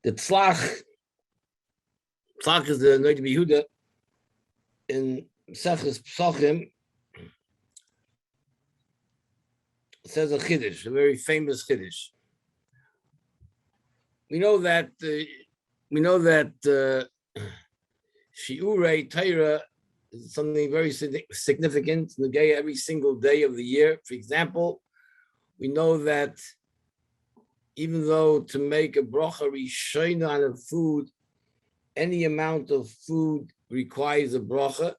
The tzlach is the Noid Yehuda in Sechus Psachim. It says a chiddush, a very famous chiddush. We know that Shiurei Torah is something very significant in the day every single day of the year. For example, we know that even though to make a bracha rishona on a food, any amount of food requires a bracha,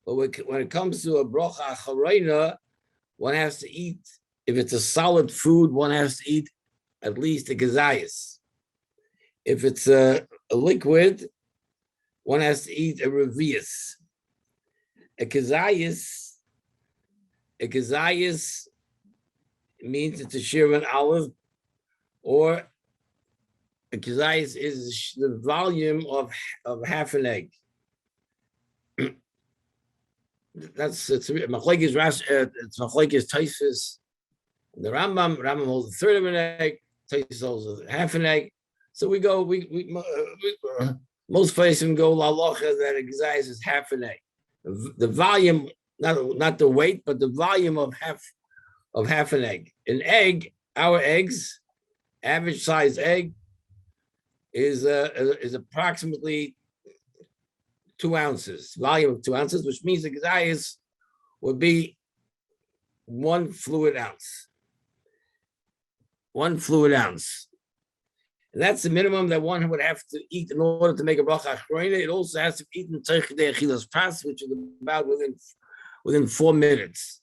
but when it comes to a bracha acharona, one has to eat. If it's a solid food, one has to eat at least a gazayas. If it's a liquid, one has to eat a revius. A gazayas means it's a shear of an olive, or a kazayas is the volume of half an egg. It's machlekes Rashi, it's machlekes Tosfos. The Rambam holds a third of an egg, Tosfos holds half an egg. So we most places go lalocha that a kazayas is half an egg. The volume, not the weight, but the volume of half an egg. An egg, our eggs, average size egg is approximately 2 ounces, volume of 2 ounces, which means the gazayas would be 1 fluid ounce. 1 fluid ounce. And that's the minimum that one would have to eat in order to make a bracha acharona. It also has to be eaten tzeichidei achilas pas, which is about within 4 minutes,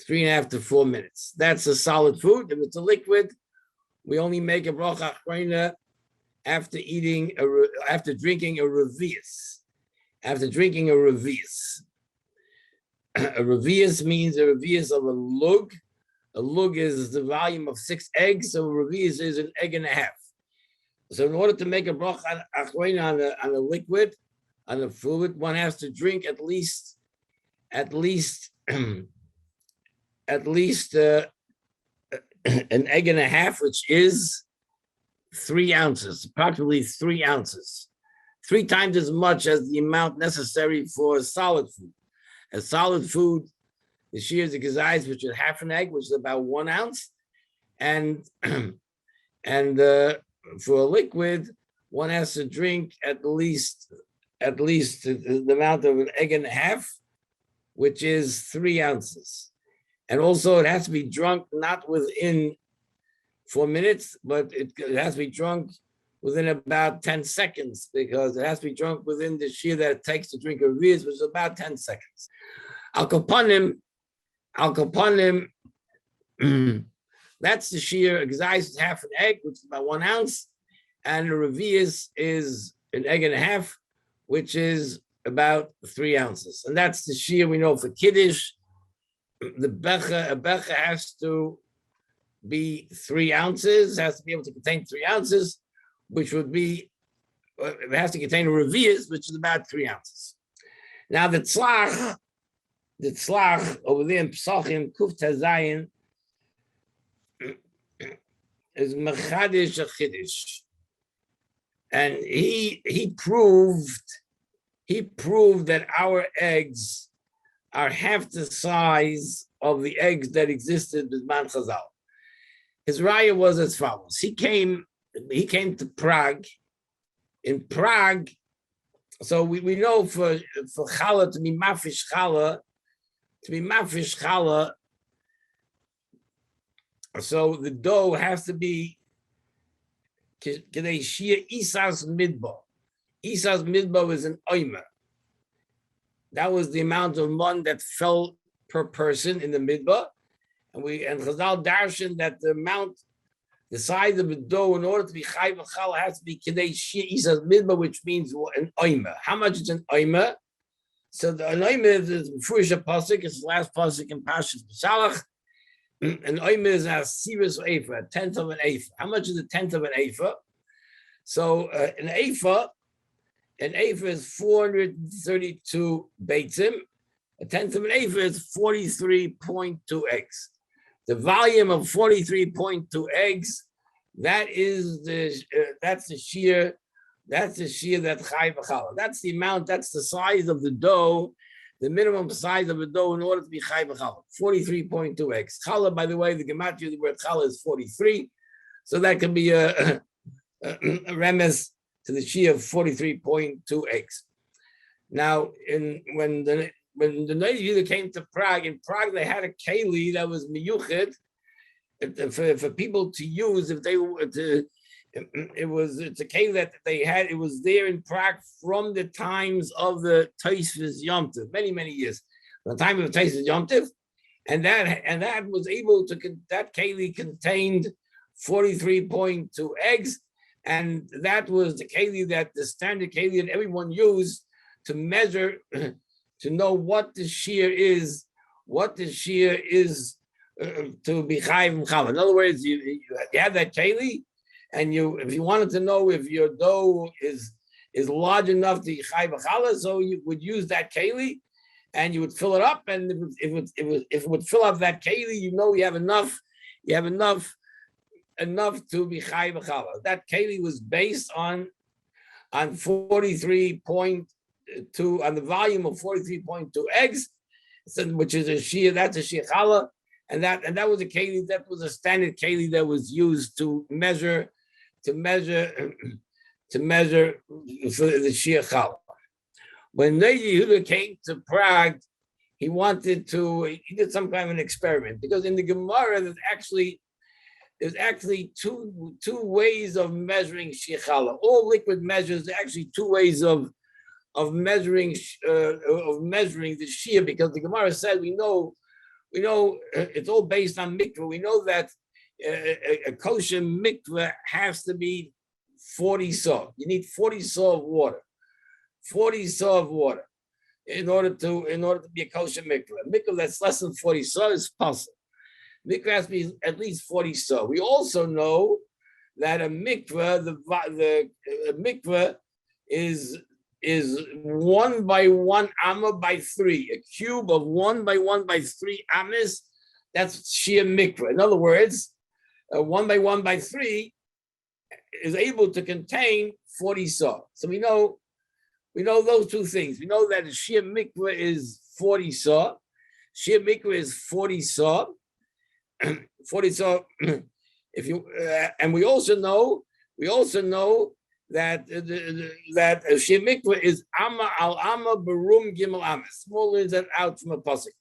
3.5 to 4 minutes. That's a solid food. If it's a liquid, we only make a bracha acharona after drinking a revius. After drinking a revius. A revius means a revius of a lug. A lug is the volume of 6 eggs, so a revius is an egg and a half. So in order to make a bracha acharona on a liquid, on a fluid, one has to drink at least an egg and a half, which is 3 ounces, approximately 3 ounces, 3 times as much as the amount necessary for solid food. A solid food, the shears of gazayas, which is half an egg, which is about 1 ounce, and for a liquid, one has to drink at least the amount of an egg and a half, which is 3 ounces. And also it has to be drunk not within 4 minutes, but it has to be drunk within about 10 seconds, because it has to be drunk within the shear that it takes to drink a revius, which is about 10 seconds. Al kapanim, that's the shear. Gazayas is half an egg, which is about 1 ounce, and a revius is an egg and a half, which is about 3 ounces. And that's the shear we know for kiddush. A becha has to be 3 ounces, has to be able to contain 3 ounces, which would be, it has to contain a revius, which is about 3 ounces. Now the tzlach over there in Psachim, Kuf Tazayin, is mechadish a chiddush. And he proved that our eggs are half the size of the eggs that existed with Man Chazal. His raya was as follows. He came to Prague. In Prague, so we know for challah to be mafish challah, so the dough has to be kedei shia isas midbo. Isas midbo is an oimer. That was the amount of mon that fell per person in the midbo, and Chazal darshan that the size of the dough in order to be chayv challah has to be kedei shia isas midbo, which means an oimer. How much is an oimer? So the oimer is Mefurish pasuk. It's the last pasuk in Parshas B'Shalach. An oimer is a sivus ephah, 1/10 of an ephah. How much is a 1/10 of an ephah? So an ephah is 432 beitzim. A 1/10 of an ephah is 43.2 eggs. The volume of 43.2 eggs That is that's the shear. That's the shear that chai b'chala. That's the amount. That's the size of the dough, the minimum size of a dough in order to be chai b'chala. 43.2x. Chala, by the way, the gematria of the word chala is 43, so that can be a remes to the shear of 43.2x. Now, when the Dovid came to Prague, in Prague they had a keli that was miyuched for people to use if they were to. It's a keli that they had. It was there in Prague from the times of the Tosfos Yom Tov, many years. The time of Tosfos Yom Tov, and that was able to, that keli contained 43.2 eggs, and that was the keli that the standard keli that everyone used to measure, to know what the shear is, to be chayiv m'chala. In other words, you have that keli, and if you wanted to know if your dough is large enough to be chayiv m'chala, so you would use that keli, and you would fill it up, and if it would fill up that keli, you have enough to be chayiv m'chala. That keli was based on 43.2, on the volume of 43.2 eggs, which is a shear. That's a shear chala, and that was a keli. That was a standard keli that was used to measure for the shear chala. When Yehuda came to Prague, he did some kind of an experiment, because in the Gemara there's actually two ways of measuring shear chala. All liquid measures, there are actually two ways of measuring the shear, because the Gemara said we know it's all based on mikveh. We know that a kosher mikveh has to be 40 saw. You need 40 saw of water. 40 saw of water in order to be a kosher mikveh. A mikveh that's less than 40 saw is possible. Mikveh has to be at least 40 saw. We also know that a mikveh, the mikveh is 1 by 1 amma by 3, a cube of 1 by 1 by 3 ammas. That's sheer mikveh. In other words, 1 by 1 by 3 is able to contain 40 saw. So we know those two things. We know that a sheer mikveh is 40 saw. Sheer mikveh is 40 saw. 40 saw. And we also know that a sheer mikveh is amma al amma berum gimel amma. Small letters that out from a pasuk.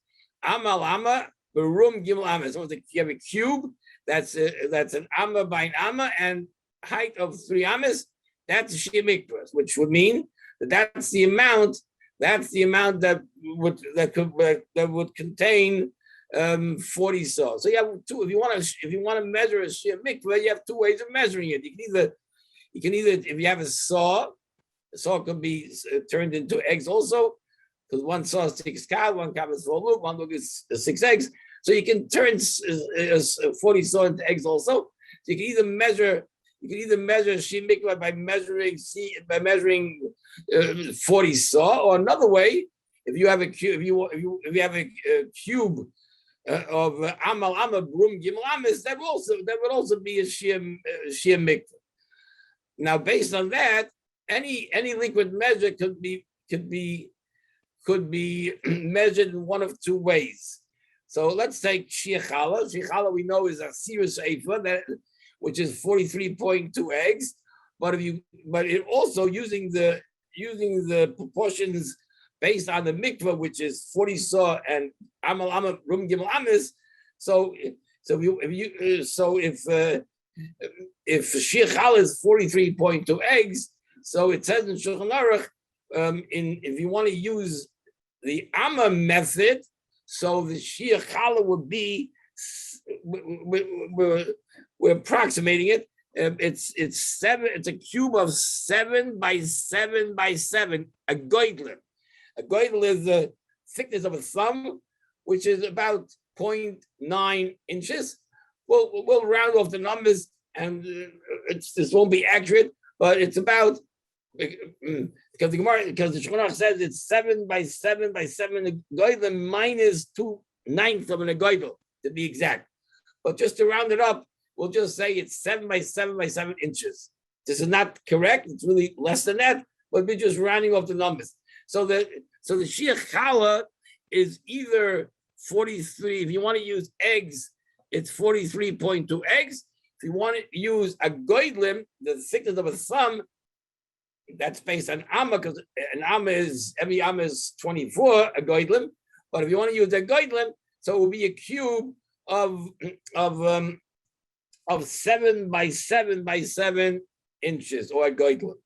Amma al amma berum gimel amma. So if you have a cube, that's an amma by an amma, and height of 3 ammas, that's a sheer mikveh, which would mean that's the amount that would contain 40 saw. So you have two. If you want to measure a sheer mikveh, you have two ways of measuring it. You can either if you have a saw can be turned into eggs also, because one saw is 6 cow, one cow is 4 loop, one loop is 6 eggs. So you can turn 40 saw into eggs also. So you can either measure sheer mikveh by measuring 40 saw, or another way, if you have a cube, if you have a cube of amal amma brum gimel amis, that would also be a sheer mikveh. Now, based on that, any liquid measure could be measured in one of two ways. So let's take sheer chala. Sheer chala we know is a serious eifa, which is 43.2 eggs. But it also using the proportions based on the mikveh, which is 40 saw and amal amma rum gimel amis. So if sheer chala is 43.2 eggs, so it says in Shulchan Aruch, if you want to use the amma method, so the sheer chala would be, we're approximating it. It's 7. It's a cube of 7 by 7 by 7. A goydel. A goydel is the thickness of a thumb, which is about 0.9 inches. We'll round off the numbers, and this won't be accurate, but it's about, because the Shulchan Aruch says it's 7 by 7 by 7. A goydel minus 2/9 of an goydel, to be exact. But just to round it up, we'll just say it's 7 by 7 by 7 inches. This is not correct. It's really less than that, but we're just rounding off the numbers. So the shia challah is either 43. If you want to use eggs, it's 43.2 eggs. If you want to use a goydlim, the thickness of a thumb, that's based on amma, because every amma is 24, a goydlim. But if you want to use a goydlim, so it will be a cube of 7 by 7 by 7 inches, or a goydlim.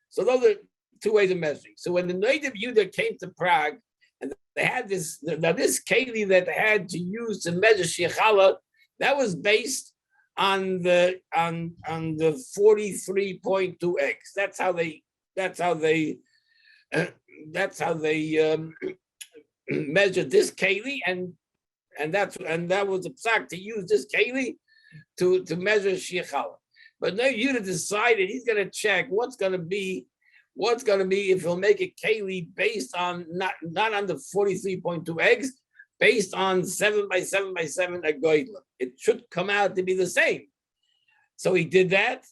So those are two ways of measuring. So when the native Yehuda came to Prague, and they had this keli that they had to use to measure shia challah, that was based on the 43.2 eggs. That's how they measured this keli, and that was a psak to use this keli to measure shia challah. But now Yehuda decided he's going to check what's going to be if he'll make a keli based on not on the 43.2 eggs, based on 7 by 7 by 7 a goydlim. It should come out to be the same. So he did that,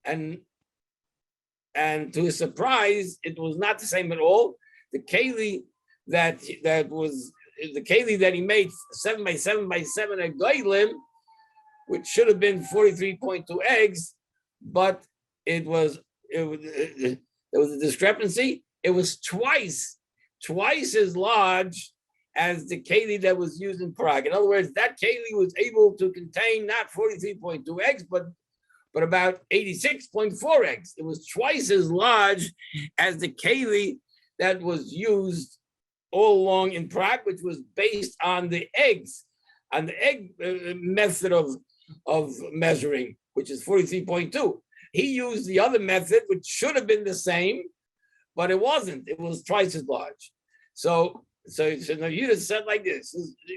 and to his surprise, it was not the same at all. The keli that he made 7 by 7 by 7 a goydlim, which should have been 43.2 eggs, but there was a discrepancy. It was twice as large as the keli that was used in Prague. In other words, that keli was able to contain not 43.2 eggs, but about 86.4 eggs. It was twice as large as the keli that was used all along in Prague, which was based on the eggs, on the egg method of measuring, which is 43.2. He used the other method, which should have been the same, but it wasn't. It was twice as large. So now you just said like this: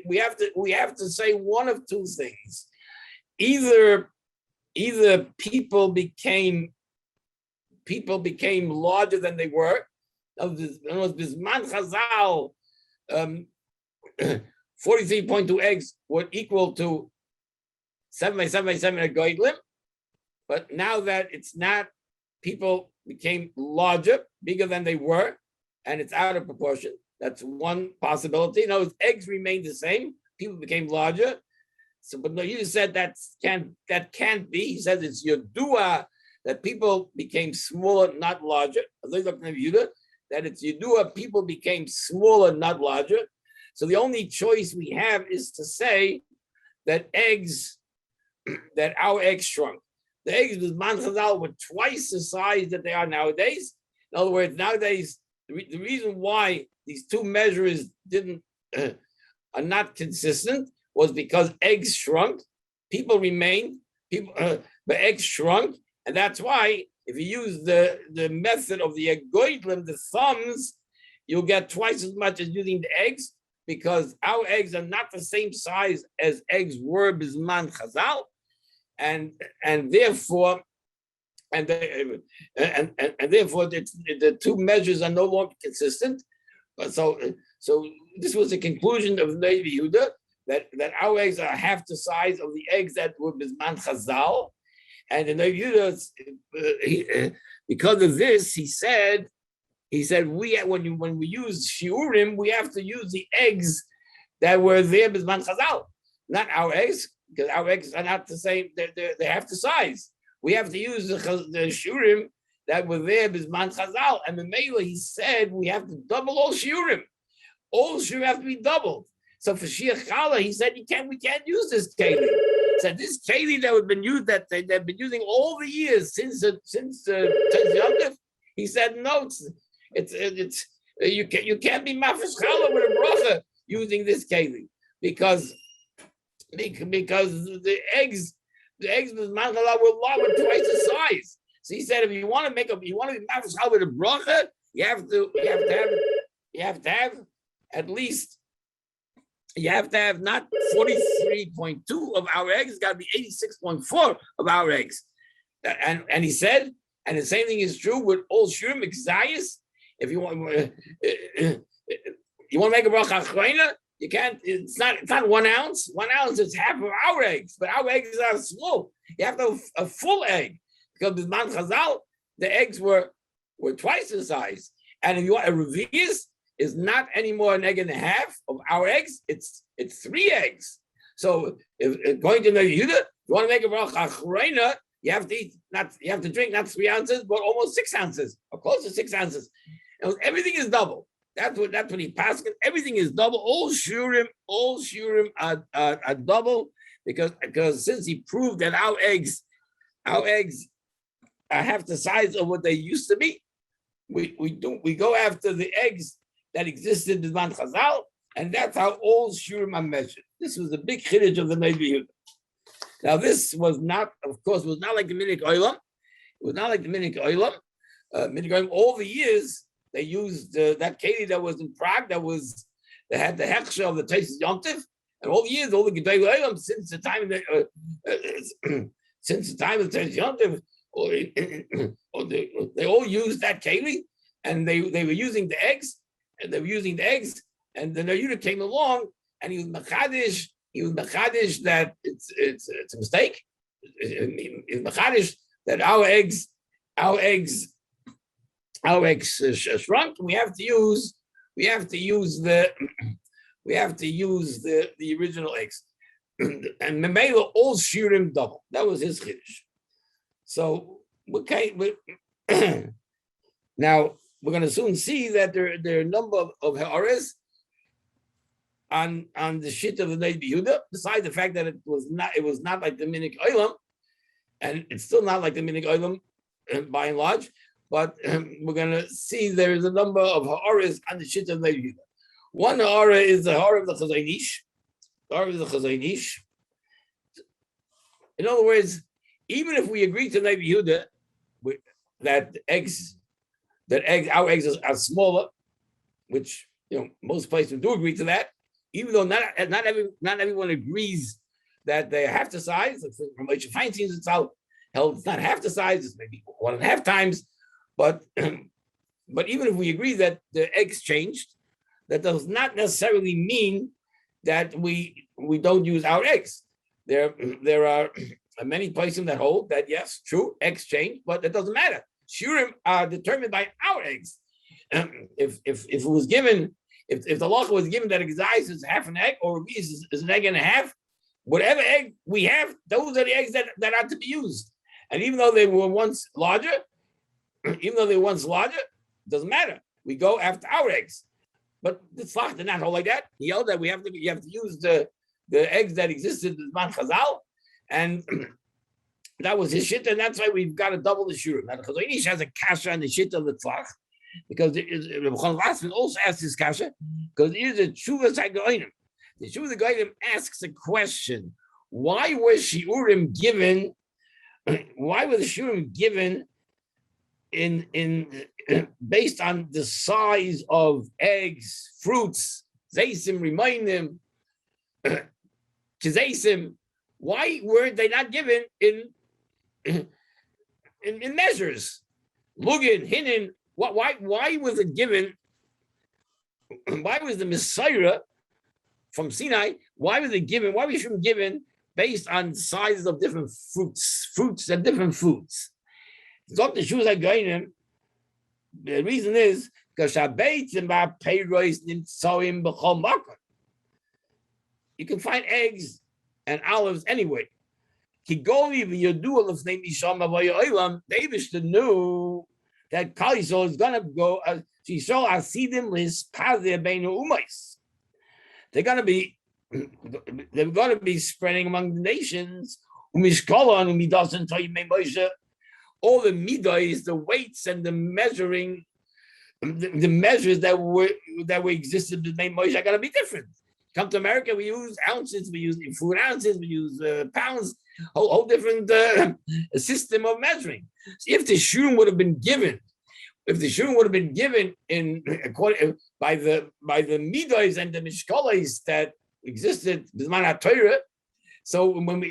we have to say one of two things. Either people became larger than they were. In other words, Bisman Chazal, 43.2 eggs were equal to 7 by 7 by 7 a goydlim, but now that it's not, people became larger, bigger than they were, and it's out of proportion. That's one possibility. In other words, eggs remained the same, people became larger. So, but no, you said that can't be. He says it's Yodua that people became smaller, not larger. That it's Yodua, people became smaller, not larger. So the only choice we have is to say that our eggs shrunk. The eggs with Man Chazal were twice the size that they are nowadays. In other words, nowadays, the reason why these two measures are not consistent was because eggs shrunk, people remained, but eggs shrunk, and that's why if you use the method of the goydlim, the thumbs, you'll get twice as much as using the eggs, because our eggs are not the same size as eggs were bisman Chazal, and therefore the two measures are no longer consistent. But so this was the conclusion of Novi Yehuda, that our eggs are half the size of the eggs that were bisman Chazal, and the Novi Yehuda, because of this, he said when we use shiurim, we have to use the eggs that were there bisman Chazal, not our eggs, because our eggs are not the same. They have the size. We have to use the shiurim that were there bisman Chazal, and the Mela, he said we have to double all shiurim. All shiurim have to be doubled. So for shia challah, he said we can't use this keli. He said this keli that have been used, that they've been using all the years since Yontif. He said no, it's you can't be mafish challah with a bracha using this keli, because the eggs with manchalah were twice the size. So he said if you want to be mafish challah with a bracha, you have to have at least. You have to have not 43.2 of our eggs, it's got to be 86.4 of our eggs. And he said, and the same thing is true with all shiurim exayis. If you want to make a bracha achrona, You can't. It's not 1 ounce. 1 ounce is half of our eggs, but our eggs are small. You have to have a full egg because Bisman Chazal, the eggs were twice the size. And if you want a revius, is not anymore an egg and a half of our eggs. It's 3 eggs. So if going to Novi Yehuda, you want to make a bracha achrona, you have to drink not 3 ounces, but almost 6 ounces, or close to 6 ounces. And everything is double. That's what he passed. Everything is double. All shiurim are double because since he proved that our eggs are half the size of what they used to be, we go after the eggs that existed in Zman Chazal, and that's how all shiurim are measured. This was a big chiddush of the Novi Yehuda. Now, this was not like the Minik Olam. It was not like the Minik Olam. Minik Olam, all the years, they used that keli that was in Prague, that had the hechsher of the Taisus Yom Tov, and all the years, all the Gedei Olam since the time of the Taisus Yom Tov, they all used that keli, and they were using the eggs, and then the Yehuda came along, and he was machadish. He was machadish that it's a mistake. He's machadish that our eggs shrunk. We have to use the original eggs, and Memela all shiurim double. That was his chiddush. So now we're going to soon see that there are a number of ha'aras on the shit of the Novi Yehuda, besides the fact that it was not like the Minik Olam, and it's still not like the Minik Olam by and large, but we're going to see there is a number of ha'aras on the shit of the Novi Yehuda. One ha'ara is the ha'ara of the Chazon Ish. In other words, even if we agree to Novi Yehuda that our eggs are smaller, which most places do agree to that, even though not everyone agrees that they are half the size. From Moshe Feinstein's itself held it's not half the size; it's maybe 1.5 times. But even if we agree that the eggs changed, that does not necessarily mean that we don't use our eggs. There are many places that hold that yes, true, eggs change, but it doesn't matter. Shiurim are determined by our eggs. If it was given. If the law was given that exercise is half an egg or is an egg and a half, whatever egg we have, those are the eggs that are to be used. And even though they were once larger, it doesn't matter. We go after our eggs. But the tzlach did not hold like that. He held that you have to use the eggs that existed in Zman Chazal, and that was his shit, and that's why we've got to double the shiurim. Now the Chazon Ish has a kasha on the shit of the tzlach, because Rabbi Chon also asked this kasha, because it is a Tshuvas HaGoyim. The Tshuvas HaGoyim asks a question: why were the shiurim given in based on the size of eggs, fruits, zeisim, remainim, kizeisim? Why were they not given in measures? Lugin, hinin. Why was it given? Why was the Messiah from Sinai? Why was it given? Why was it given based on sizes of different fruits and different foods? The reason is because you can find eggs and olives anyway. David knew that Kalisol is gonna go. She saw Asidim Lispazia Beinu Umais. They're gonna be spreading among the nations. Umishkola and Umidasan Toyimei Moshe. All the midas, the weights and the measuring, the measures that were existed with Moshe are gonna be different. Come to America, we use ounces, we use food ounces, we use pounds, whole different system of measuring. So if the shiurim would have been given, in by the midas and the mishkalos that existed b'zman haTorah, so when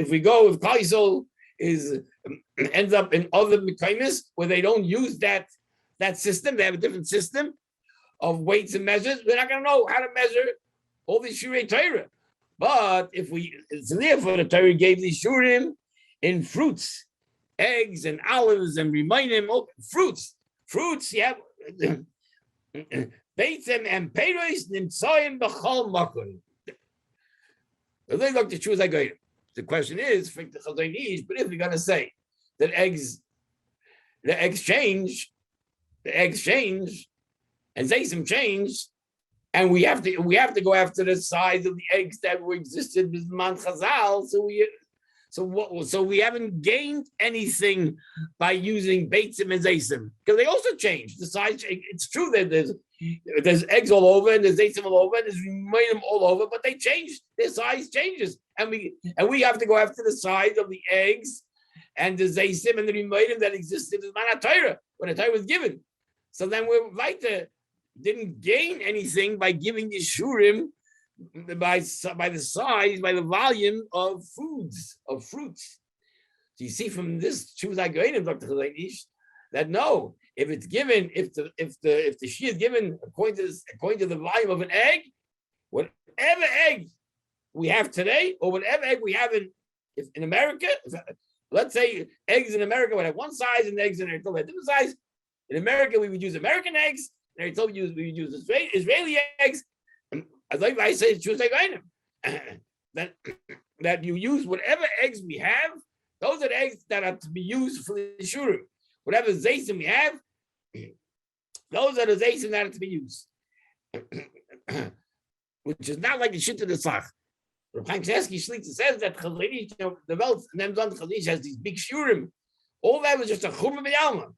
if we go with Kaisel ends up in other mekaymis where they don't use that system, they have a different system of weights and measures. We're not going to know how to measure all these Shurei Torah. But it's therefore the Torah gave these Shurim in fruits, eggs and olives and remind him fruits, yeah. Beitzem and peiros nimtzoyim b'chol makom. They look to choose like the question is, but if we're gonna say that the eggs change, and zaysim change, and we have to go after the size of the eggs that were existed b'zman Chazal. So we haven't gained anything by using beitzim and zaysim, because they also change the size. It's true that there's eggs all over and there's zaysim all over and there's remain all over, but they change. Their size changes, and we have to go after the size of the eggs and the zaysim and the remain that existed in the Torah when the Torah was given. So then we're right there. Didn't gain anything by giving the shurim by the size, by the volume of fruits. So you see from this Chuvas Dr. Chazanish, that no, if it's given, if the she is given according to the volume of an egg, whatever egg we have today, or whatever egg we have in America, let's say eggs in America would have one size and eggs in Israel have different size. In America, we would use American eggs. And I told you we would use Israeli eggs. As like I say, it's that you use whatever eggs we have. Those are the eggs that are to be used for the shurim. Whatever zaysim we have, those are the zaysim that are to be used. Which is not like the shit of the sach. Rav Chaim Kanievsky Shlita says that Chazanish, the Welt, and then Chazanish has these big shurim. All that was just a chumra b'yalma.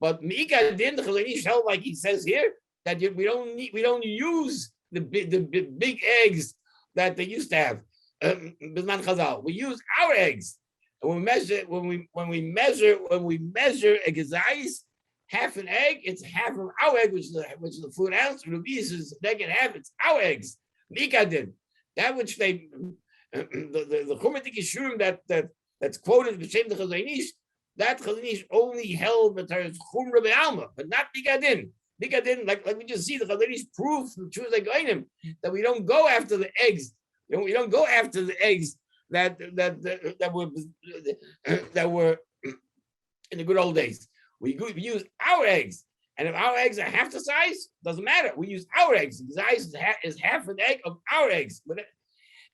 But Meika didn't the Chazanish held like he says here that we don't use the big eggs that they used to have. B'zman Chazal. We use our eggs. And when we measure a gezais, half an egg, it's half of our egg, which is a full ounce. Rubius is a egg and a half, it's our eggs. Meika did. That which they the Chumatik Yishurim that's quoted b'shem the Chazanish, that Chazanish only held the Chumra be'alma, but not Bigadin. Bigadin, like we just see the Chazanish proof from Chuvas Hagoyim that we don't go after the eggs. We don't go after the eggs that were in the good old days. We use our eggs, and if our eggs are half the size, doesn't matter. We use our eggs. The size is half an egg of our eggs.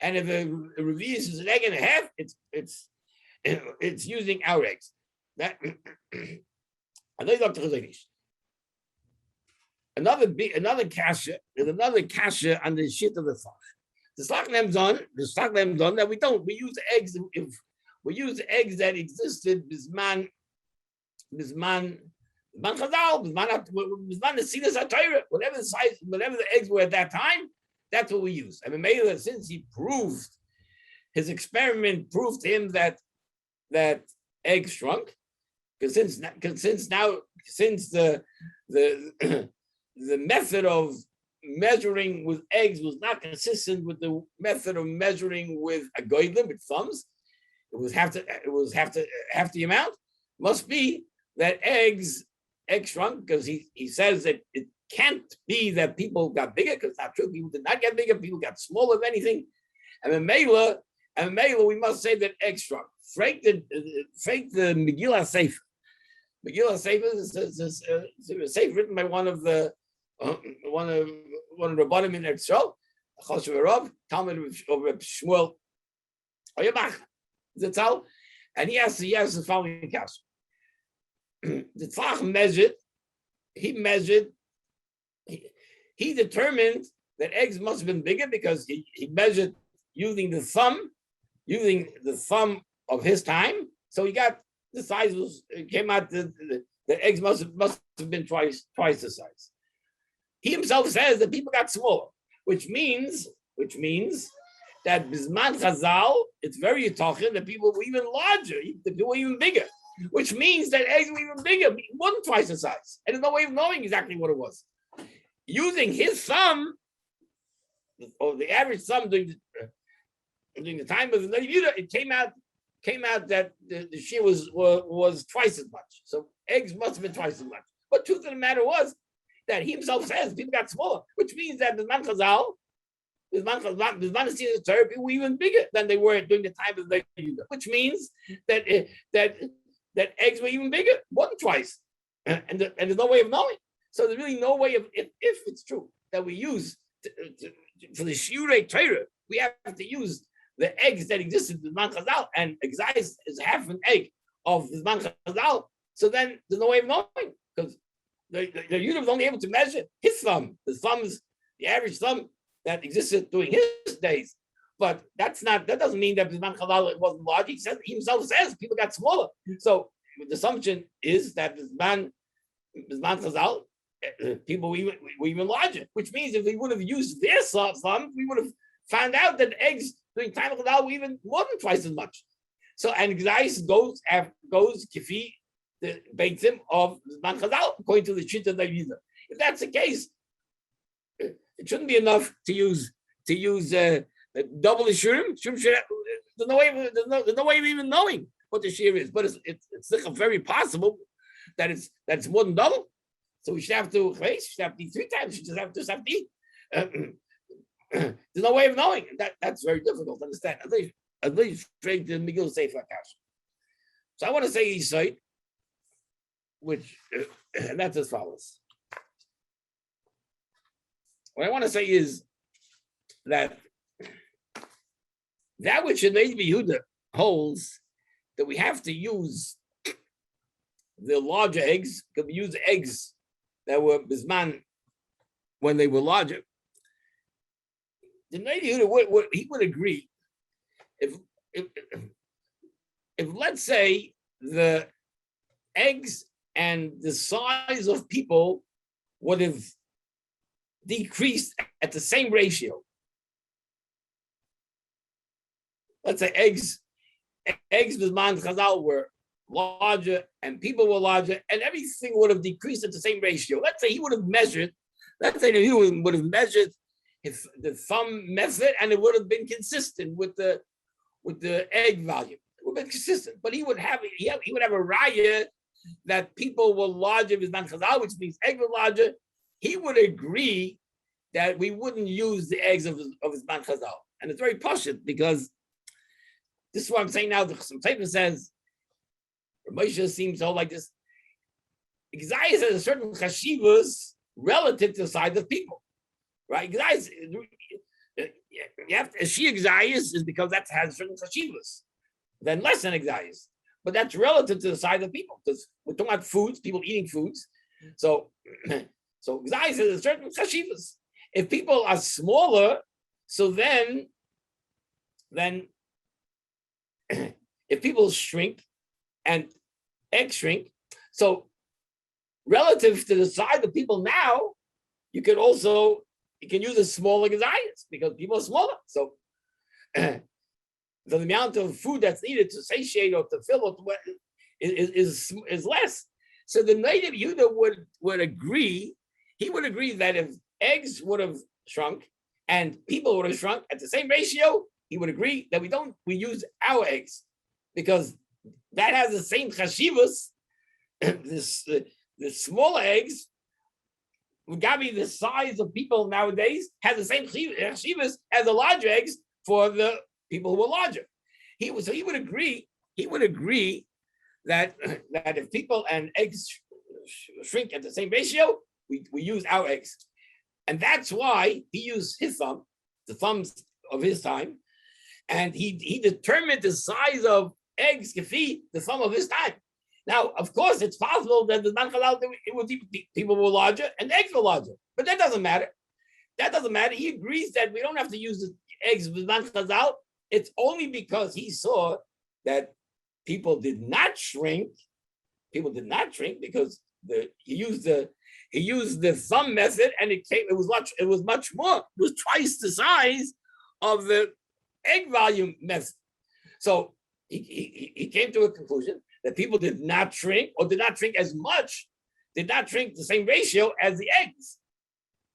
And if a revius is an egg and a half, it's using our eggs. That another kasha is another kasha on the shit of the Sach. The Sach lemzon that we use eggs. If we use eggs that existed bisman chazal, bisman the sinas hatayra, whatever the size, whatever the eggs were at that time, that's what we use. I mean, since he proved his experiment proved to him that eggs shrunk. Because since the method of measuring with eggs was not consistent with the method of measuring with a goydlim, with thumbs, it was half the amount. Must be that eggs shrunk, because he says that it can't be that people got bigger, because it's not true. People did not get bigger. People got smaller, if anything. And in Mela, we must say that eggs shrunk. Frank the Megillah Sefer. Megillah Sefer is a sefer written by one of the Rabbanim in Eretz HaRav, Talmud of Shmuel Oyabach, Zatzal, and he has the following case. The Tzach measured. He determined that eggs must have been bigger because he measured using the thumb of his time. So he got the size came out the eggs must have been twice the size. He himself says that people got smaller, which means that Bisman Chazal, it's very talking that people were even larger, that people were even bigger, which means that eggs were even bigger, more than twice the size. And there's no way of knowing exactly what it was. Using his thumb, or the average thumb during the time of the Nadi Yehuda, it came out that the shear was twice as much. So eggs must have been twice as much. But truth of the matter was that he himself says people got smaller, which means that the Man Chazal, Bisman people were even bigger than they were during the time of the Yehuda, which means that that eggs were even bigger, more than twice, and there's no way of knowing. So there's really no way of, if it's true that we use for the shiurei Torah, we have to use the eggs that existed in Zman Chazal, and exais is half an egg of the Zman Chazal. So then there's no way of knowing, because the Yehuda was only able to measure his thumb, the average thumb that existed during his days. But that doesn't mean that Zman Chazal wasn't large. He himself says people got smaller. So the assumption is that Zman Chazal, people were even larger, which means if we would have used their thumb, we would have found out that eggs during time of Chazal were even more than twice as much. So, and Gzais goes kifi the beitzim of Zman Chazal, according to the Shita David. If that's the case, it shouldn't be enough to use double the shiurim. There's no way of even knowing what the shiur is, but it's very possible that it's more than double. So we should have to eat 3 times. We just have to eat. There's no way of knowing. That's very difficult to understand. At least straight to Miguel Sefer Akash. So I want to say Yisrael, which and that's as follows. What I want to say is that which in Yehuda holds that we have to use the larger eggs, because we use eggs that were bisman when they were larger. The Yehuda he would agree if let's say the eggs and the size of people would have decreased at the same ratio. Let's say eggs bisman Chazal were larger and people were larger, and everything would have decreased at the same ratio. Let's say he would have measured. Let's say he would have measured the thumb method, and it would have been consistent with the egg volume. It would have been consistent, but he would have a raya that people were larger with Zman Chazal, which means eggs were larger. He would agree that we wouldn't use the eggs of Zman Chazal, and it's very poshut because this is what I'm saying now. The Chasam Sofer says, Moshe seems to hold like this. Exayis has a certain chashivas relative to the size of people, right? Exayis, you have to, she exayis is because that has certain chashivas, then less than exayis, but that's relative to the size of people because we're talking about foods, people eating foods. So exayis has a certain chashivas. If people are smaller, so then if people shrink and eggs shrink, so relative to the size of people now, you can use a smaller gazayas because people are smaller. So the amount of food that's needed to satiate or to fill is less. So the native Yehuda would agree. He would agree that if eggs would have shrunk and people would have shrunk at the same ratio, he would agree that we use our eggs because that has the same chashivas. The smaller eggs, Gabi, the size of people nowadays has the same chashivas as the larger eggs for the people who are larger. He would agree that if people and eggs shrink at the same ratio, we use our eggs, and that's why he used his thumb, the thumbs of his time, and he determined the size of eggs kafi the thumb of his time. Now, of course, it's possible that the Zman Chazal people were larger and eggs were larger, but that doesn't matter. That doesn't matter. He agrees that we don't have to use the eggs with Zman Chazal. It's only because he saw that people did not shrink. People did not shrink because he used the thumb method, and it was much more. It was twice the size of the egg volume method. So he came to a conclusion that people did not shrink or did not shrink as much, did not shrink the same ratio as the eggs.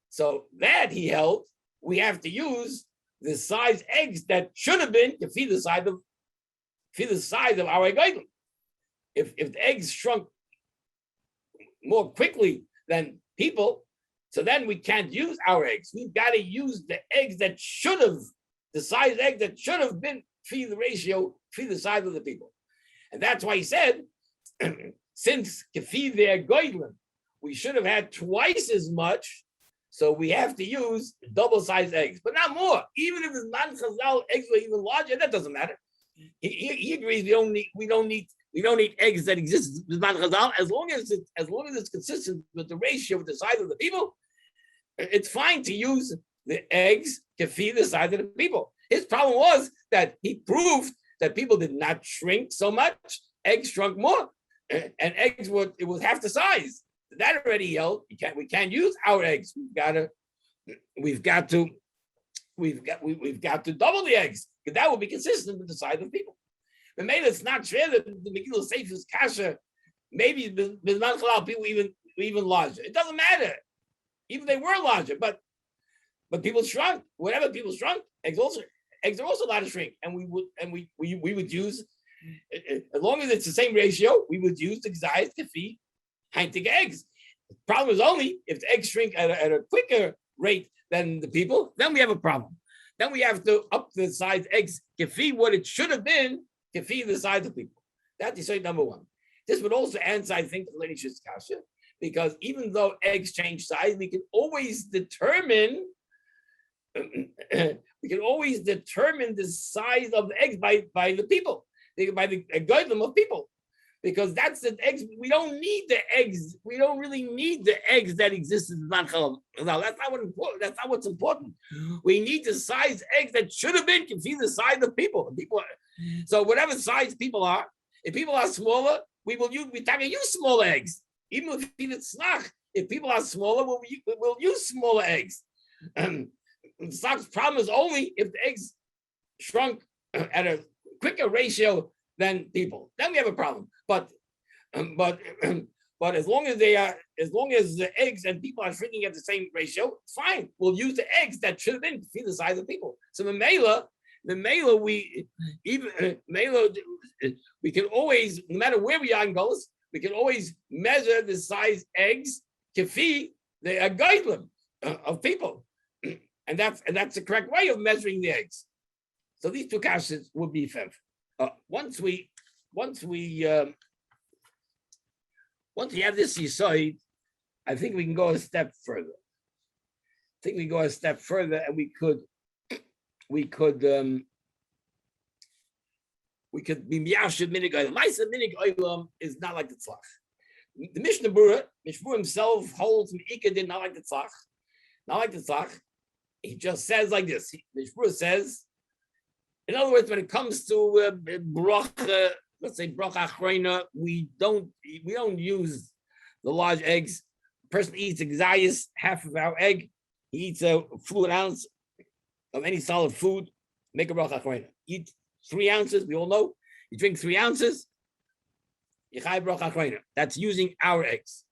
So that he held, we have to use the size eggs that should have been to feed the size of our egg. If the eggs shrunk more quickly than people, So then we can't use our eggs. We've got to use the eggs that should have, the size egg that should have been feed the ratio, feed the size of the people. And that's why he said, since feed their goydlin, we should have had twice as much. So we have to use double-sized eggs, but not more. Even if it's non-chazal eggs were even larger, that doesn't matter. He agrees we don't need eggs that exist with non-chazal as long as it's consistent with the ratio with the size of the people. It's fine to use the eggs to feed the size of the people. His problem was that he proved that people did not shrink so much. Eggs shrunk more, and eggs it was half the size. That already yelled. We can't use our eggs. We've got to double the eggs. That will be consistent with the size of people. But maybe it's not fair that the Megillah Seif is kasher. Maybe the non-halal people even larger. It doesn't matter. Even they were larger, but people shrunk. Whatever people shrunk, eggs are also allowed to shrink. And we would use, as long as it's the same ratio, we would use the gzayis to feed heintig eggs. The problem is only if the eggs shrink at a quicker rate than the people, then we have a problem. Then we have to up the size eggs to feed what it should have been to feed the size of people. That's the side number one. This would also answer, I think, the Lady Shizkasha, because even though eggs change size, we can always determine the size of the eggs by the people, by the guideline of people, because that's the eggs. We don't need the eggs. We don't really need the eggs that exist in non-halal. That's not what's important. We need the size eggs that should have been can feed the size of people. So whatever size people are, if people are smaller, we use smaller eggs. Even if we feed it snach, if people are smaller, we'll use smaller eggs. Snach's problem is only if the eggs shrunk at a quicker ratio than people. Then we have a problem. But as long as the eggs and people are shrinking at the same ratio, it's fine. We'll use the eggs that should have been to feed the size of people. So the mela, we can always, no matter where we are in Golos, we can always measure the size eggs to feed the guideline of people, and that's the correct way of measuring the eggs. So these two kashas would be fev. Once we have this yesod, I think we can go a step further. And we could be miyashid minig olam. Ma'aseh minig olam is not like the tzlach. The Mishnah Berurah himself holds Meika did not like the tzlach. Not like the tzlach. He just says like this. Mishnah Berurah says, in other words, when it comes to bracha, let's say bracha achreina, we don't use the large eggs. A person eats a gzayis, half of our egg. He eats a fluid ounce of any solid food. Make a bracha achreina. Eat 3 ounces. We all know. You drink 3 ounces. Yechai bracha achreina. That's using our eggs.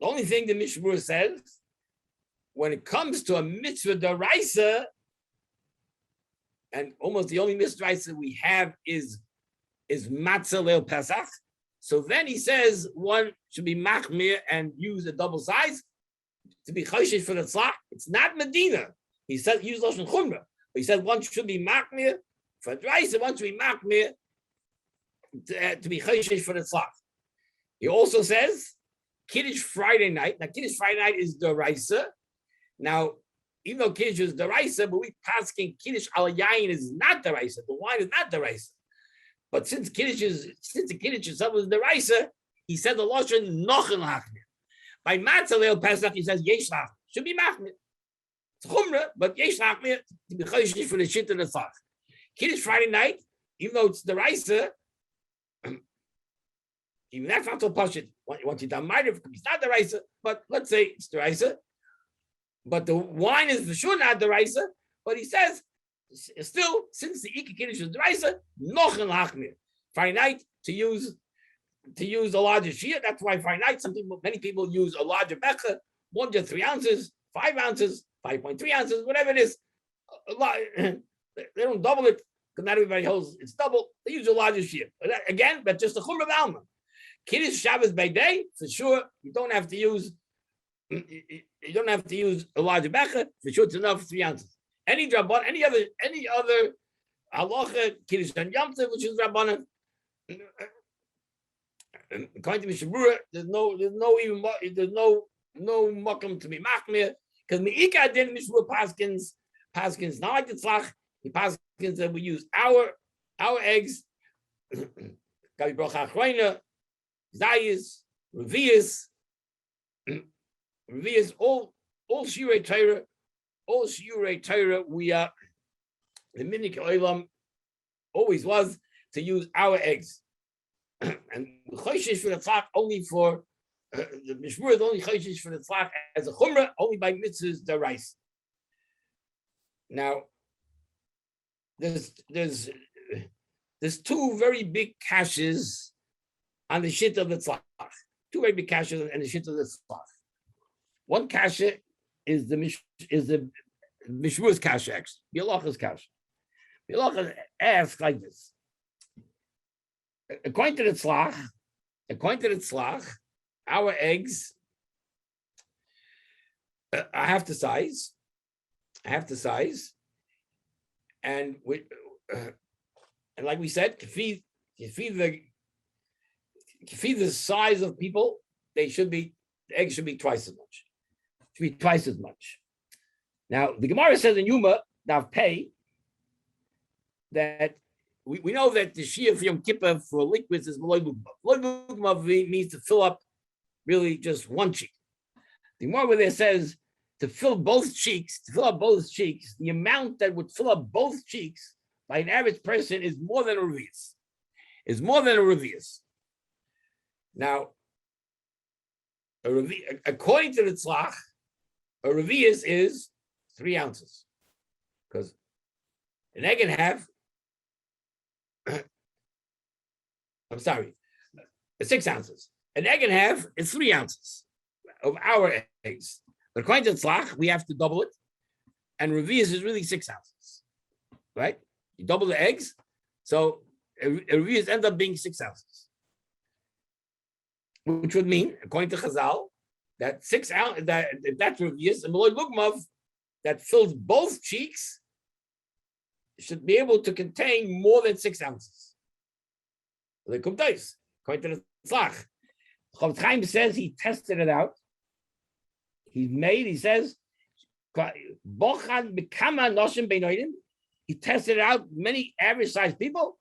The only thing the Mishnah Berurah says, when it comes to a mitzvah daraisa, and almost the only mitzvah daraisa we have is matzah leil Pesach. So then he says one should be machmir and use a double size to be choshesh for the tzlach. It's not Medina. He said use lashon chumrah, but he said one should be machmir for daraisa, one should be machmir to be choshesh for the tzlach. He also says Kiddush Friday night. Now Kiddush Friday night is daraisa. Now, even though Kiddush is daraisa, but we paskin Kiddush al yayin is not daraisa. The wine is not daraisa. But since the Kiddush itself is daraisa, he said the lashon nochen lachmir. By matzah leil Pesach, he says yesh lachmir. Should be machmir. It's chumrah, but yesh lachmir to be choshesh for the shit of the tzach. Kiddush Friday night, even though it's daraisa, even that's not so pashut. Once you done ma'ariv, it's not daraisa. But let's say it's daraisa. But the wine is for sure not deraisa. But he says, still, since the Ika Kiddush is deraisa, nochen lachmir. Friday night to use a larger shia. That's why Friday night, many people use a larger becha, 1 to 3 ounces, 5 ounces, 5.3 ounces, whatever it is. A lot, they don't double it because not everybody holds it's double. They use a larger shia. Again, but just the chumrah of alma. Kiddush Shabbos by day, for sure, you don't have to use you don't have to use a larger becher. For sure, it's enough 3 ounces. Any drabbon, any other halacha, kiddush and yom tov, which is rabbanan. According to Mishabura, there's no makom to be machmir because meika din Mishabura paskins not like the tzlach. He paskins that we use our eggs. Gabi brocha achroina, zayis, revius, all shiurei Torah. We are the minik olam always was to use our eggs, and choishish for the tzlach only for the mishmur is only choishish for the tzlach as a chumrah only by mitzvahs deraisa. Now, there's 2 very big kashes on the shit of the tzlach. 2 very big kashes on the shit of the tzlach. One kasha is the mishmur's kasha, actually. Bialacha's kasha. Bialacha asks like this: according to the tzlach, our eggs I have to size, and like we said, to feed the size of people, the eggs should be twice as much. Now the Gemara says in Yuma Dav Pei that we know that the Shia for Yom Kippur for liquids is Maloi Bugmav. Maloi Bugmav means to fill up really just one cheek. The Gemara where there says to fill up both cheeks, the amount that would fill up both cheeks by an average person is more than a revius. Now, according to the tzlach, a revius is 3 ounces. Because an egg and a half, 6 ounces. An egg and a half is 3 ounces of our eggs. But according to tzlach, we have to double it. And revius is really 6 ounces. Right? You double the eggs. So a revius ends up being 6 ounces. Which would mean, according to Chazal, that 6 ounces, if that's revius, and Maloi Bugmav that fills both cheeks should be able to contain more than 6 ounces. According to the tzlach. Chav Chaim says he tested it out. He says, he tested it out, many average sized people,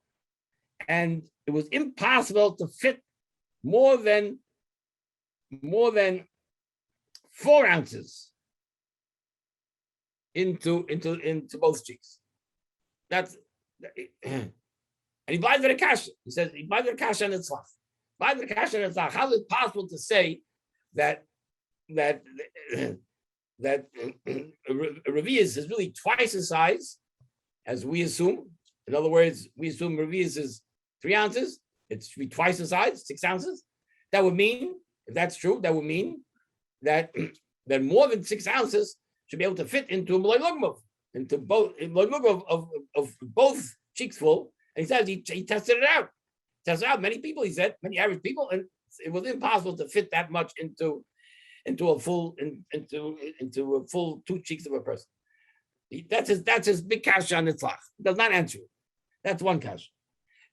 and it was impossible to fit more than 4 ounces into both cheeks. That's and he buys the kasha. He says he buys the kasha and it's left. Buys the kasha and it's left. How is it possible to say that revius is really twice the size as we assume? In other words, we assume revius is 3 ounces. It should be twice the size, 6 ounces. That would mean, if that's true, that would mean that more than 6 ounces should be able to fit into a Maloi Bugmav, into both of both cheeks full. And he says he tested it out. Many people, he said, many average people, and it was impossible to fit that much into a full 2 cheeks of a person. That's his big kasha on the tzlach. Does not answer it. That's one kasha.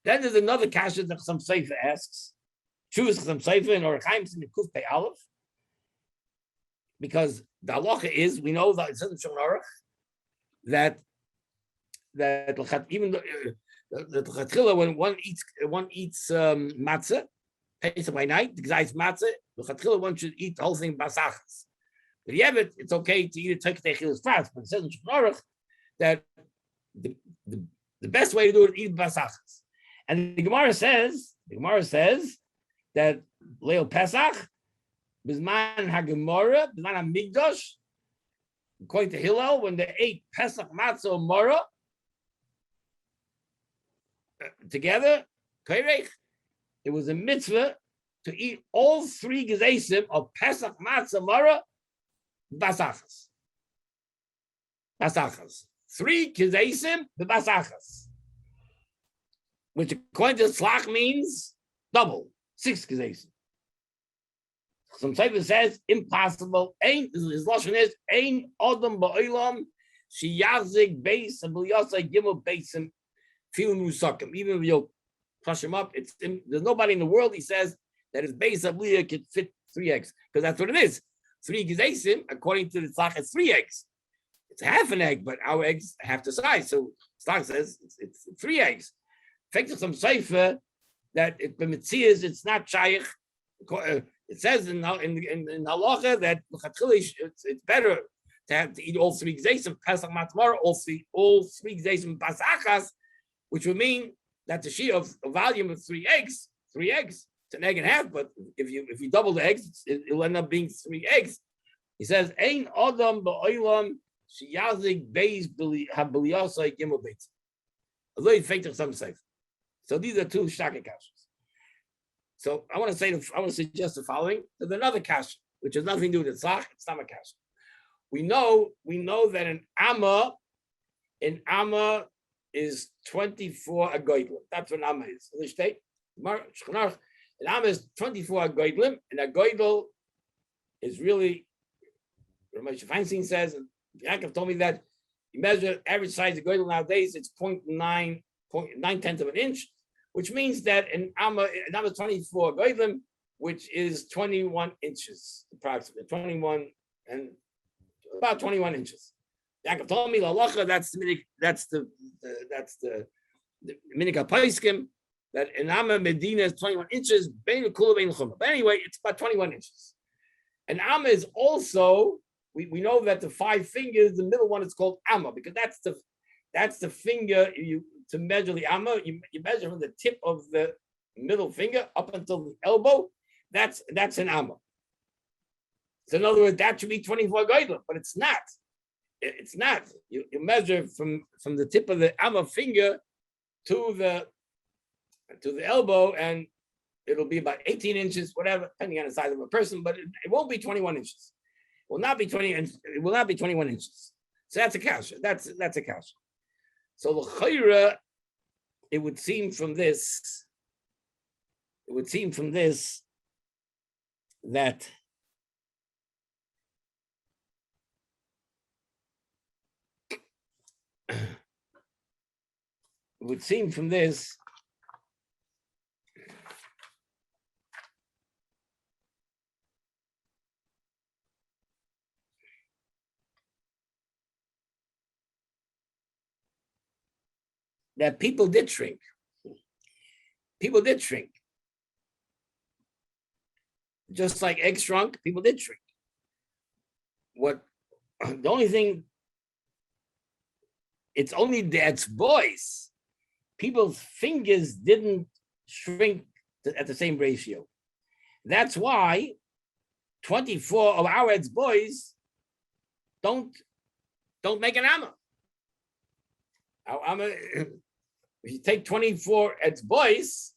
Then there's another kasha that some Seifa asks. Choose some Seifa in Orach Chaim in the Kuf Pei Aleph, because the halacha is, we know that it says in Shulchan Aruch that even when one eats matzah, Pesach by night, the gzais matzah, one should eat the whole thing basachas. But Yevet, it's okay to eat it tekechilus fast, but it says in Shulchan Aruch that the best way to do it is eat basachas. And the Gemara says that Leo Pesach, Bizman HaGemara, Bizman HaMikdash, according to Hillel, when they ate Pesach Matzah Mora together, it was a mitzvah to eat all 3 gezeisim of Pesach Matzah Mora basachas. 3 gezeisim basachas, which according to Tzlach means double, 6 gezeisim. Some Sefer says impossible. Ain't his lashon is ain adam ba'olam sheyachzik beis and b'liyasai gimel beisim filim musakim. Even if you'll crush him up, there's nobody in the world, he says, that his beis abliya could fit 3 eggs, because that's what it is. 3 gizeisim, according to the tzach, it's 3 eggs. It's half an egg, but our eggs half the size. So tzach says it's 3 eggs. Effective some sefer that it b'mitzias, it's not shaykh. It says in halacha that it's better to eat all 3 gzeisim, Pesach Matmar, all three gzeisim pasachas, which would mean that the shear of a volume of 3 eggs, it's an egg and a half, but if you double the eggs, it'll end up being 3 eggs. He says, Ein Adam ba'olam sheyazik beis habiliyasai gimel beitz. Although faked some safe. So these are 2 shaka kashas. So I want to suggest the following. There's another kasha, which has nothing to do with the tzach. It's not a kasha. We know that an amma is 24 agoidlim. That's what an amma is. An amma is 24 agoidlim, and a goidel is really, Ramesh Feinstein says, and Yaakov told me that you measure average size of goidel nowadays, it's 0.9 of an inch, which means that an amma 24 goidlim, which is 21 inches, approximately 21 and about 21 inches. Yaakov told me lalacha, that's the minika paiskim, that an amma medina is 21 inches. But anyway, it's about 21 inches. An amma is also, we know that the 5 fingers, the middle one is called amma, because that's the finger to measure the amma. You measure from the tip of the middle finger up until the elbow. That's an amma. So in other words, that should be 24 goydel, but it's not. It's not. You measure from the tip of the amma finger to the elbow, and it'll be about 18 inches, whatever, depending on the size of a person, but it won't be 21 inches. It will not be 21 inches. So that's a kasha. That's a kasha. So the chayra, it would seem from this that that people did shrink. People did shrink. Just like eggs shrunk, people did shrink. The only thing, it's only that's boys. People's fingers didn't shrink at the same ratio. That's why 24 of our ex boys don't make an amma. Our amma, if you take 24 ex boys,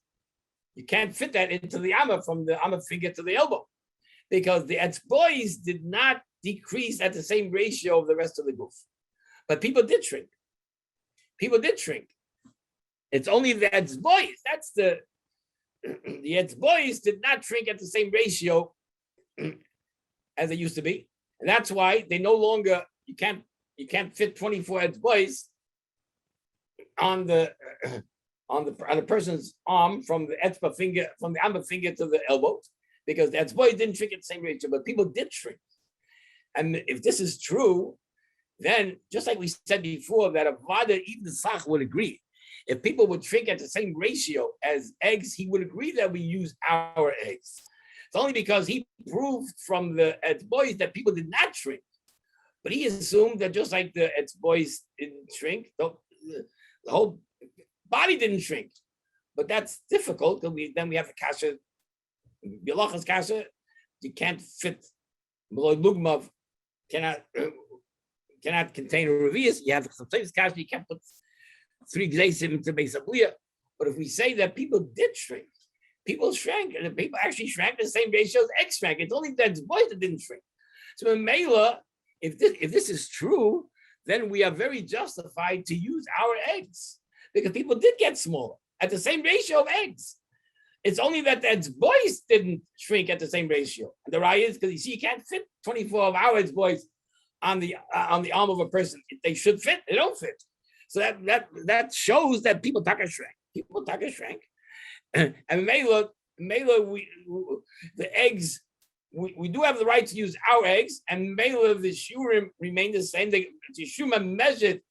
you can't fit that into the amma from the amma finger to the elbow, because the ex boys did not decrease at the same ratio of the rest of the goof. But people did shrink. It's only the ex boys. That's the ex boys did not shrink at the same ratio as they used to be, and that's why they no longer, you can't fit 24 ex boys on the person's arm from the etzba finger, from the amma finger to the elbow, because the etzboy didn't shrink at the same ratio, but people did shrink. And if this is true, then just like we said before, that a vada, even the sach would agree. If people would shrink at the same ratio as eggs, he would agree that we use our eggs. It's only because he proved from the etzboys that people did not shrink. But he assumed that just like the etzboys didn't shrink, the whole body didn't shrink. But that's difficult, because then we have the kasha, Bilachas kasha, you can't fit, Lugmav cannot contain a revius. You have some kasha, you can't put 3 gzeisim into Beis Abliya. But if we say that people did shrink, people shrank, and the people actually shrank the same ratio as eggs shrank. It's only that boys that didn't shrink. So in Mela, if this is true, then we are very justified to use our eggs, because people did get smaller at the same ratio of eggs. It's only that boys didn't shrink at the same ratio. And the right is because you see, you can't fit 24 hours boys on the arm of a person. If they should fit, they don't fit. So that shows that people taka shrank. People taka shrank. And Mela, the eggs, we do have the right to use our eggs, and Mela, the shiurim remain the same. The shiurim measured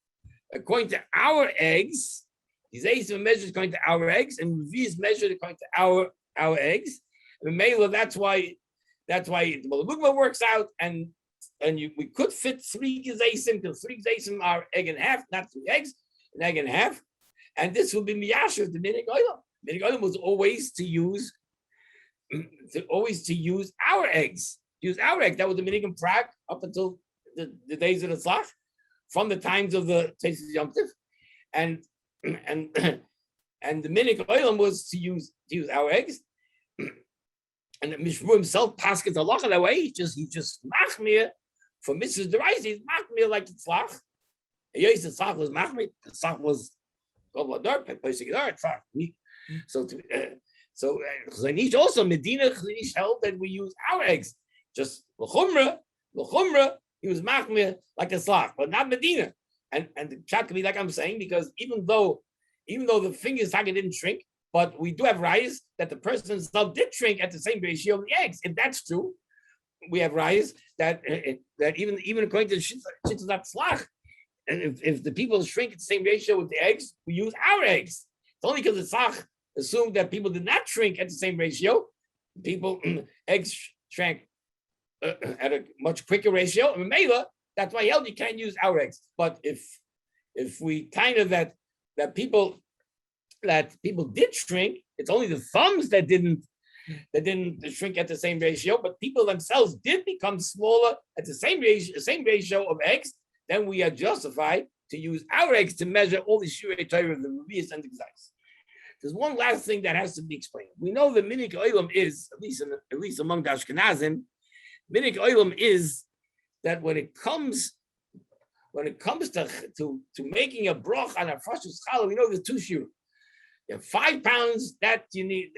according to our eggs. These eggs are measured according to our eggs, and these measured according to our eggs. And Mela, that's why the Malabugma works out, and we could fit 3 gezeisim, because 3 gezeisim are egg and a half, not 3 eggs, an egg and a half. And this will be miyashiv, the minig oilam. Minig oilam was always to use our eggs. Use our eggs. That was the minig in Prague up until the days of the Tzlach, from the times of the Tesis Yom Tiv. And the minig oilam was to use our eggs. And Mishru himself pasked the halacha that way. He just machmir for Mrs. Derais. He's machmir like the Tzlach. Yes, the Tzlach was machmir. The Tzlach was so Chazanish also Medina Chazanish held that we use our eggs. Just l'chumra, he was machmir like a Tzlach, but not Medina. And the chat could be like I'm saying, because even though the fingers didn't shrink, but we do have rayas that the person himself did shrink at the same ratio of the eggs. If that's true, we have rayas that even according to the Shittas Tzlach, and if the people shrink at the same ratio with the eggs, we use our eggs. It's only because the Tzlach assumed that people did not shrink at the same ratio. People eggs shrank at a much quicker ratio. And Mela, that's why you can't use our eggs. But if we kind of that people did shrink, it's only the thumbs that didn't shrink at the same ratio, but people themselves did become smaller at the same ratio of eggs, then we are justified to use our eggs to measure all the shirei Torah of the Revius and the Gzais. There's one last thing that has to be explained. We know the minik oilam is, at least among the Ashkenazim, minik oilam is that when it comes to making a broch on a fresh challah, we know there's 2 shiurim. You have 5 pounds that you need.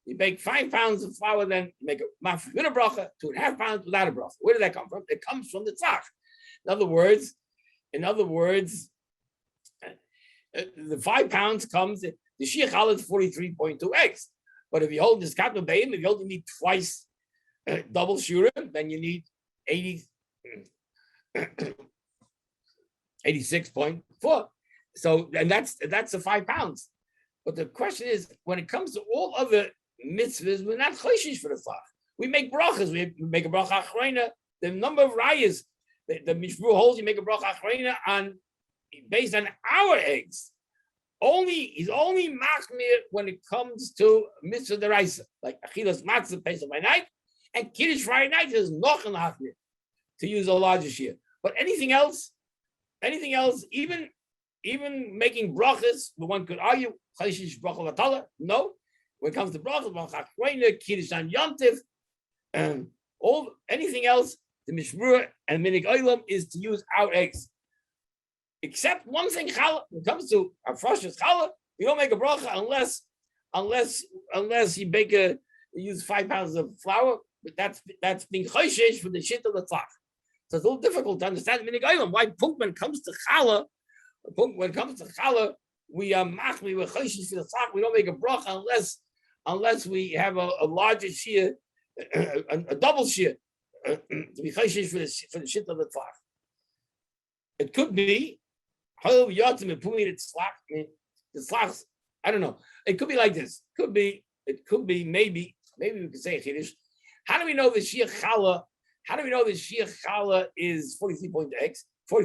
You bake 5 pounds of flour, then you make a mafresh with a bracha, 2.5 pounds without a bracha. Where did that come from? It comes from the tzach. In other words, the 5 pounds comes. The shia challah is 43.2 eggs. But if you hold this katma bayim, if you only need twice double shiurim, then you need 86.4. So, and that's the 5 pounds. But the question is, when it comes to all other mitzvahs, we're not choishish for the tzlach. We make brachas. We make a bracha achrona. The number of rayas, the Mishru holds, you make a bracha achrona based on our eggs. He's only machmir when it comes to mitzvah deraisa, like achilas matzah pesach by night, and kiddush Friday night is noch an hachmir to use a larger shir. But anything else, even making brachas, one could argue chayshish bracha vatala. No, when it comes to brachas, bracha achrona, kiddush on Yom Tiv, anything else, the mishmur and minig oilam is to use our eggs. Except one thing, challah. When it comes to our freshest challah, we don't make a bracha unless you use 5 pounds of flour. But that's being choishish for the shit of the tzach. So it's a little difficult to understand minig oilam. Why when it comes to challah, we are machmi with choishish for the tzach. We don't make a bracha unless we have a larger shir, a double shir, to be choishish for the shit of the tzach. It could be. The slachs, I don't know. It could be like this. Maybe we could say chiddush. How do we know the shia challah? How do we know the shia challah is 43.2 eggs? So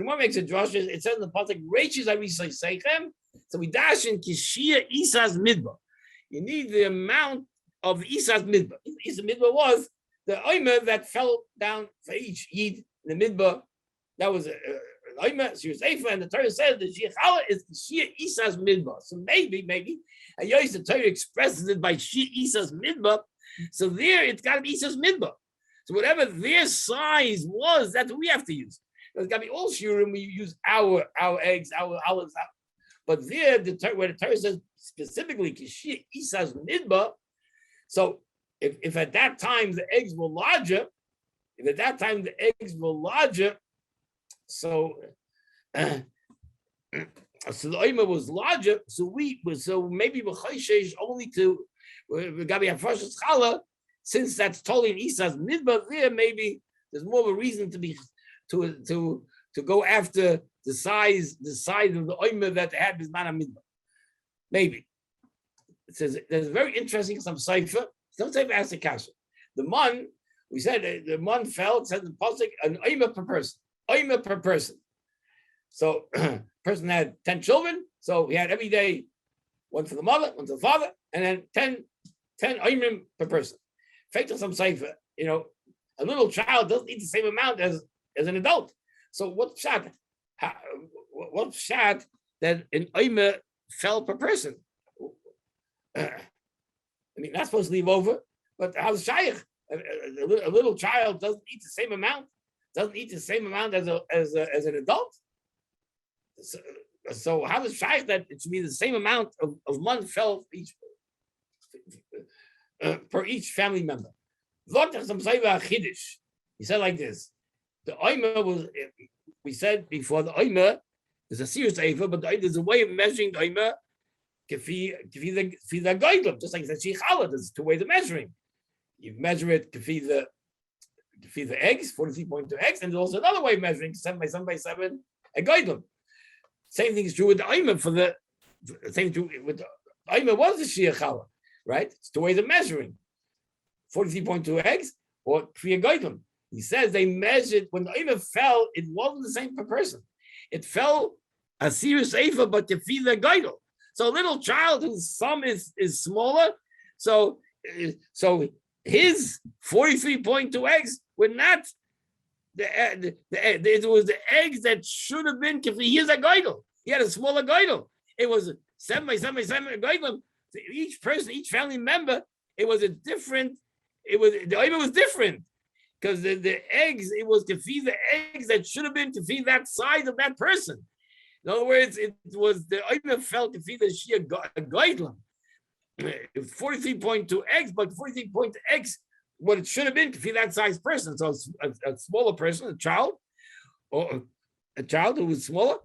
the one makes a drush. It says in the pasuk, "Reiches arisay seichem." So we dash in kishia isas midbar. You need the amount of isas midbar. Isas midbar was the oimer that fell down for each yid in the midbar. That was she was Eifa, and the Torah says that Shia Chala is Shia Isa's Midbar. So maybe, and Yois, the Torah expresses it by Shia Isa's Midbar. So there, it's got to be Isa's Midbar. So whatever their size was, that's what we have to use. It's got to be all shiurim. We use our eggs, our olives. But there, where the Torah says specifically Kishia Isas Midba, so if at that time the eggs were larger, so so the oima was larger, so maybe B'chayshesh only to Gabi Hafashas Chala, since that's totally in Isas Midba, there maybe there's more of a reason to go after the size of the oima that they had Bisman Midba. Maybe. It says there's a very interesting some cipher. Some cipher asks the kasha. The man, we said the man fell, said the pasuk, an oima per person. Oima per person. So person had 10 children, so he had every day one for the mother, one for the father, and then 10 oimim per person. Fact some cipher, a little child doesn't eat the same amount as an adult. So what's pshat? What's pshat that an oima fell per person? Not supposed to leave over, but how's shaykh? A little child doesn't eat the same amount as an adult. So how does shaykh that it should be the same amount of money fell per each family member? He said like this: the oima was. We said before the oima is a serious eifer, but there's a way of measuring the oima. Just like the shichala, there's two ways of measuring. You measure it to feed the eggs, 43.2 eggs, and there's also another way of measuring 7 by 7 by 7 a goydom. Same thing is true with the oima with the oima was the shichala, right? It's two ways of measuring 43.2 eggs or three goydom. He says they measured when the oima fell, it wasn't the same per person. It fell a serious eifer, but to feed the goydom. So a little child whose sum is smaller, so his 43.2 eggs were not it was the eggs that should have been. He is a goydel. He had a smaller goydel. It was 7 by 7 by 7 goydel. Each person, each family member, the oima was different because the eggs, it was to feed the eggs that should have been to feed that size of that person. In other words, it was the oima fell to feed the shia goydel. 43.2 eggs, but 43.2 eggs, what it should have been to feed that size person. So a smaller person, a child who was smaller.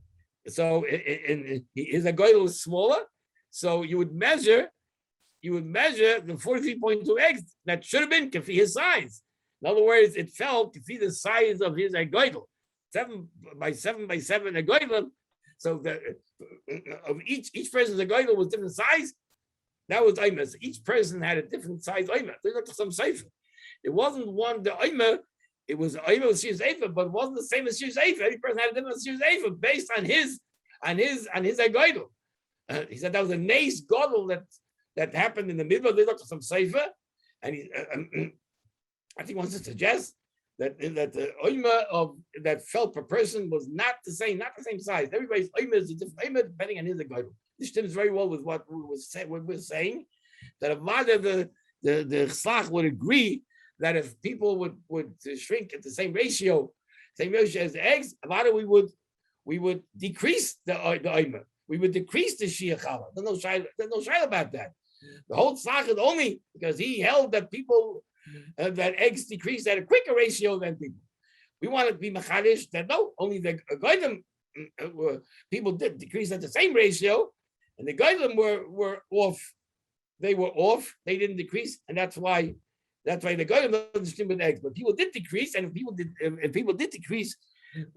So his goydel was smaller. So you would measure the 43.2 eggs that should have been to feed his size. In other words, it fell to feed the size of his goydel. 7 by 7 by 7 goydel. So of each person's goydel was different size. That was oima. So each person had a different size oima. There's not some sefer. It wasn't one the oima. It was oima with shir sefer, but it wasn't the same as shir sefer. Every person had a different shir sefer based on his goydel. He said that was a nice godel that happened in the middle. There's not some sefer, and I think he wants to suggest that the oima that fell per person was not the same size. Everybody's oima is a different oima depending on his goydel. This stems very well with what we're saying, that a lot of the Chlach would agree that if people would shrink at the same ratio as the eggs, a lot of we would decrease the oima. We would decrease the shia chala. There's no shayla about that. The whole Chlach is only because he held that people that eggs decrease at a quicker ratio than people. We want to be machadish that no, only the goydem people did decrease at the same ratio. And the goydem were off. They were off. They didn't decrease, and that's why the goydem doesn't stream with eggs. But people did decrease, and if people did decrease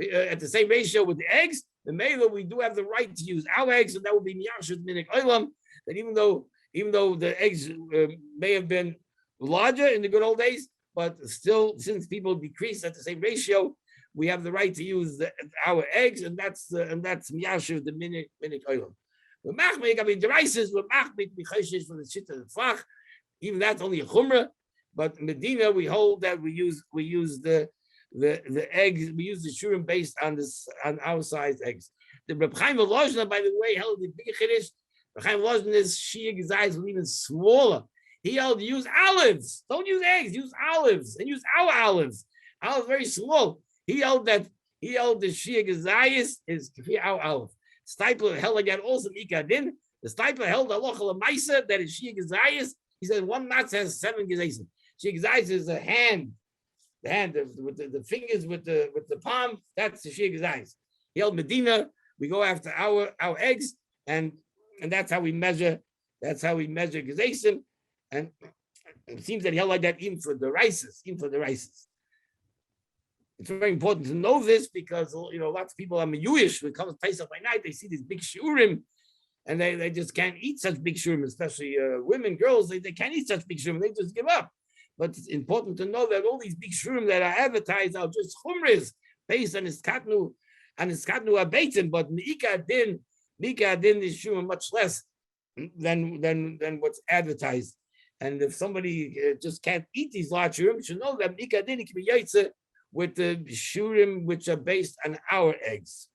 at the same ratio with the eggs, then maybe we do have the right to use our eggs, and that would be miyashut minik olam. That even though the eggs may have been larger in the good old days, but still, since people decrease at the same ratio, we have the right to use our eggs, and that's miyashut the minik olam. Even that's only a chumrah, but in Medina we hold that we use the eggs, we use the shurim based on our size eggs. The Reb Chaim Volozhiner, by the way, held the big chiddush. Reb Chaim Volozhiner's shia gezayis were even smaller. He held use olives. Don't use eggs. Use olives and use our olives. Olives very small. He held the shia gezayis is our olive. Steipler held like that also Ika Din. The Steipler held Halacha L'Maisa that is Shia Gezayis. He said one matzah has 7 Gezayis. Shia Gezayis is the hand with the fingers with the palm. That's the Shia Gezayis. He held Medina. We go after our eggs, and that's how we measure. That's how we measure Gezayim. And it seems that he held like that even for the rices. It's very important to know this because lots of people are Jewish. When it comes to Pesach by night, they see these big shiurim, and they just can't eat such big shiurim, especially women, girls. They can't eat such big shiurim. They just give up. But it's important to know that all these big shiurim that are advertised are just chumris based on iskatnu abetim. But Mika din is shiurim much less than what's advertised. And if somebody just can't eat these large shiurim, should know that Mika din can be yaitze with the shiurim which are based on our eggs.